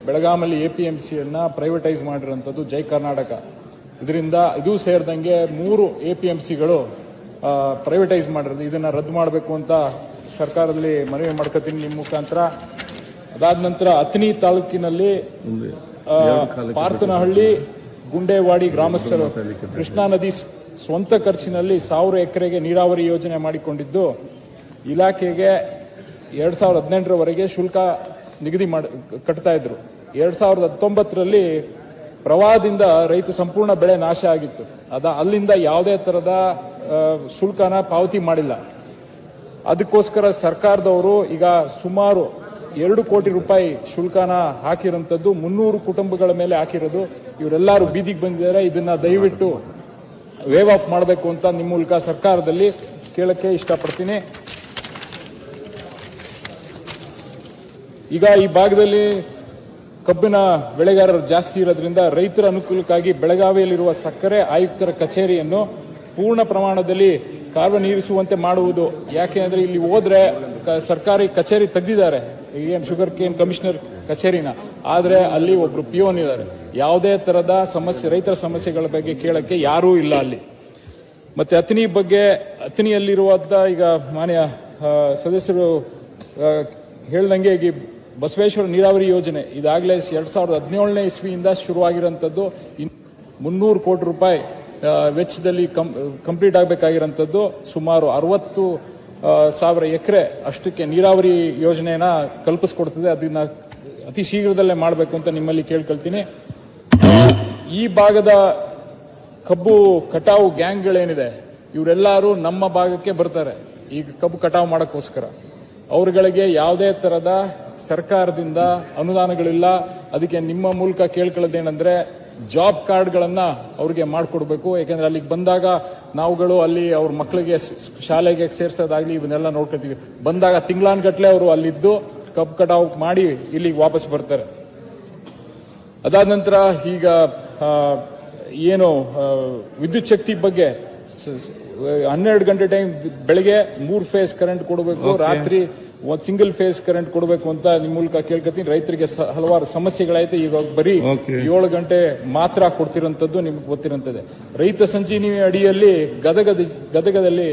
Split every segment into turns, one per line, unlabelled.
ಬೆಳಗಾಮಲ್ಲಿ APMCಯನ್ನ privatise ಮಾಡಿರುವಂತದ್ದು ಜೈ ಕರ್ನಾಟಕ. ಇದರಿಂದ ಇದು ಸೇರಿದಂಗೆ 3 APMCಗಳು ಪ್ರೈವೇಟೈಸ್ ಮಾಡಿರೋದು. ಇದನ್ನ ರದ್ದು ಮಾಡಬೇಕು ಅಂತ ಸರ್ಕಾರದಲ್ಲಿ ಮನವಿ ಮಾಡ್ಕೊತೀನಿ ನಿಮ್ಮ ಮುಖಾಂತರ. ಅದಾದ ನಂತರ ಅಥಣಿ ತಾಲೂಕಿನಲ್ಲಿ ಪಾರ್ತನಹಳ್ಳಿ ಗುಂಡೇವಾಡಿ ಗ್ರಾಮಸ್ಥರು ಕೃಷ್ಣಾ ನದಿ ಸ್ವಂತ ಖರ್ಚಿನಲ್ಲಿ 1000 ಎಕರೆಗೆ ನೀರಾವರಿ ಯೋಜನೆ ಮಾಡಿಕೊಂಡಿದ್ದು ಇಲಾಖೆಗೆ 2018ರವರೆಗೆ ಶುಲ್ಕ ನಿಗದಿ ಕಟ್ತಾ ಇದ್ರು. 2019ರಲ್ಲಿ ಪ್ರವಾಹದಿಂದ ರೈತ ಸಂಪೂರ್ಣ ಬೆಳೆ ನಾಶ ಆಗಿತ್ತು. ಅಲ್ಲಿಂದ ಯಾವುದೇ ತರದ ಶುಲ್ಕನ ಪಾವತಿ ಮಾಡಿಲ್ಲ. ಅದಕ್ಕೋಸ್ಕರ ಸರ್ಕಾರದವರು ಈಗ ಸುಮಾರು 2 ಕೋಟಿ ರೂಪಾಯಿ ಶುಲ್ಕನ ಹಾಕಿರೋಂಥದ್ದು 300 ಕುಟುಂಬಗಳ ಮೇಲೆ ಹಾಕಿರೋದು. ಇವರೆಲ್ಲರೂ ಬೀದಿಗೆ ಬಂದಿದ್ದಾರೆ. ಇದನ್ನ ದಯವಿಟ್ಟು ವೇವ್ ಆಫ್ ಮಾಡಬೇಕು ಅಂತ ನಿಮ್ಮ ಮೂಲಕ ಸರ್ಕಾರದಲ್ಲಿ ಕೇಳಕ್ಕೆ ಇಷ್ಟಪಡ್ತೀನಿ. ಈಗ ಈ ಭಾಗದಲ್ಲಿ ಕಬ್ಬಿನ ಬೆಳೆಗಾರರು ಜಾಸ್ತಿ ಇರೋದ್ರಿಂದ ರೈತರ ಅನುಕೂಲಕ್ಕಾಗಿ ಬೆಳಗಾವಿಯಲ್ಲಿರುವ ಸಕ್ಕರೆ ಆಯುಕ್ತರ ಕಚೇರಿಯನ್ನು ಪೂರ್ಣ ಪ್ರಮಾಣದಲ್ಲಿ ಕಾರ್ಯನಿರ್ವಹಿಸುವಂತೆ ಮಾಡುವುದು. ಯಾಕೆಂದ್ರೆ ಇಲ್ಲಿ ಹೋದ್ರೆ ಸರ್ಕಾರಿ ಕಚೇರಿ ತೆಗೆದಿದ್ದಾರೆ, ಏನು ಶುಗರ್ ಕೇನ್ ಕಮಿಷನರ್ ಕಚೇರಿನ, ಆದ್ರೆ ಅಲ್ಲಿ ಒಬ್ರು ಪಿಯೋನ್ ಇದ್ದಾರೆ. ಯಾವುದೇ ತರದ ಸಮಸ್ಯೆ, ರೈತರ ಸಮಸ್ಯೆಗಳ ಬಗ್ಗೆ ಕೇಳಕ್ಕೆ ಯಾರೂ ಇಲ್ಲ ಅಲ್ಲಿ. ಮತ್ತೆ ಅಥಣಿ ಬಗ್ಗೆ, ಅಥಣಿಯಲ್ಲಿರುವಂತ ಈಗ ಮಾನ್ಯ ಸದಸ್ಯರು ಹೇಳ್ದಂಗೆ ಈಗ ಬಸವೇಶ್ವರ ನೀರಾವರಿ ಯೋಜನೆ ಇದಾಗಲೇ 2017ನೇ ಇಸ್ವಿಯಿಂದ ಶುರುವಾಗಿರುವಂತದ್ದು. 300 ಕೋಟಿ ರೂಪಾಯಿ ವೆಚ್ಚದಲ್ಲಿ ಕಂಪ್ಲೀಟ್ ಆಗಬೇಕಾಗಿರೋಂಥದ್ದು. ಸುಮಾರು 60,000 ಎಕರೆ ಅಷ್ಟಕ್ಕೆ ನೀರಾವರಿ ಯೋಜನೆಯನ್ನ ಕಲ್ಪಿಸ್ಕೊಡ್ತದೆ. ಅದನ್ನ ಅತಿ ಶೀಘ್ರದಲ್ಲೇ ಮಾಡಬೇಕು ಅಂತ ನಿಮ್ಮಲ್ಲಿ ಕೇಳ್ಕೊಳ್ತೀನಿ. ಈ ಭಾಗದ ಕಬ್ಬು ಕಟಾವು ಗ್ಯಾಂಗ್ಗಳೇನಿದೆ ಇವರೆಲ್ಲರೂ ನಮ್ಮ ಭಾಗಕ್ಕೆ ಬರ್ತಾರೆ ಈಗ ಕಬ್ಬು ಕಟಾವು ಮಾಡಕ್ಕೋಸ್ಕರ. ಅವರುಗಳಿಗೆ ಯಾವುದೇ ತರದ ಸರ್ಕಾರದಿಂದ ಅನುದಾನಗಳಿಲ್ಲ. ಅದಕ್ಕೆ ನಿಮ್ಮ ಮೂಲಕ ಕೇಳ್ಕೊಳ್ಳೋದೇನೆಂದ್ರೆ ಜಾಬ್ ಕಾರ್ಡ್ಗಳನ್ನ ಅವ್ರಿಗೆ ಮಾಡಿಕೊಡ್ಬೇಕು. ಯಾಕಂದ್ರೆ ಅಲ್ಲಿಗೆ ಬಂದಾಗ ನಾವುಗಳು ಅಲ್ಲಿ ಅವ್ರ ಮಕ್ಕಳಿಗೆ ಶಾಲೆಗೆ ಸೇರ್ಸೋದಾಗ್ಲಿ ಇವನ್ನೆಲ್ಲ ನೋಡ್ಕೊತೀವಿ. ಬಂದಾಗ ತಿಂಗಳಾನ್ಗಟ್ಲೆ ಅವರು ಅಲ್ಲಿದ್ದು ಕಬ್ಬು ಕಟಾವು ಮಾಡಿ ಇಲ್ಲಿಗೆ ವಾಪಸ್ ಬರ್ತಾರೆ. ಅದಾದ ನಂತರ ಈಗ ಏನು ವಿದ್ಯುತ್ ಶಕ್ತಿ ಬಗ್ಗೆ 12 ಗಂಟೆ ಟೈಮ್ ಬೆಳಗ್ಗೆ 3 ಫೇಸ್ ಕರೆಂಟ್ ಕೊಡಬೇಕು, ರಾತ್ರಿ ಒಂದು ಸಿಂಗಲ್ ಫೇಸ್ ಕರೆಂಟ್ ಕೊಡಬೇಕು ಅಂತ ನಿಮ್ಮ ಮೂಲಕ ಕೇಳ್ಕೊತೀನಿ. ರೈತರಿಗೆ ಹಲವಾರು ಸಮಸ್ಯೆಗಳೈತೆ. ಈಗ ಬರೀ 7 ಗಂಟೆ ಮಾತ್ರ ಕೊಡ್ತಿರೋಂಥದ್ದು ನಿಮ್ಗೆ ಗೊತ್ತಿರೋಂಥದ್ದೇ. ರೈತ ಸಂಜೀವಿನಿ ಅಡಿಯಲ್ಲಿ ಗದಗದಲ್ಲಿ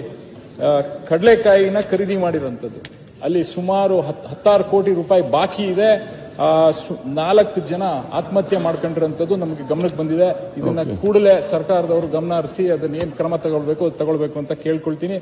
ಕಡಲೆಕಾಯಿನ ಖರೀದಿ ಮಾಡಿರೋಂಥದ್ದು. ಅಲ್ಲಿ ಸುಮಾರು 16 ಕೋಟಿ ರೂಪಾಯಿ ಬಾಕಿ ಇದೆ. 4 ಜನ ಆತ್ಮಹತ್ಯೆ ಮಾಡ್ಕೊಂಡಿರೋಂಥದ್ದು ನಮಗೆ ಗಮನಕ್ಕೆ ಬಂದಿದೆ. ಇದನ್ನ ಕೂಡಲೇ ಸರ್ಕಾರದವರು ಗಮನ ಹರಿಸಿ ಅದನ್ನ ಏನ್ ಕ್ರಮ ತಗೊಳ್ಬೇಕು ಅಂತ ಕೇಳ್ಕೊಳ್ತೀನಿ.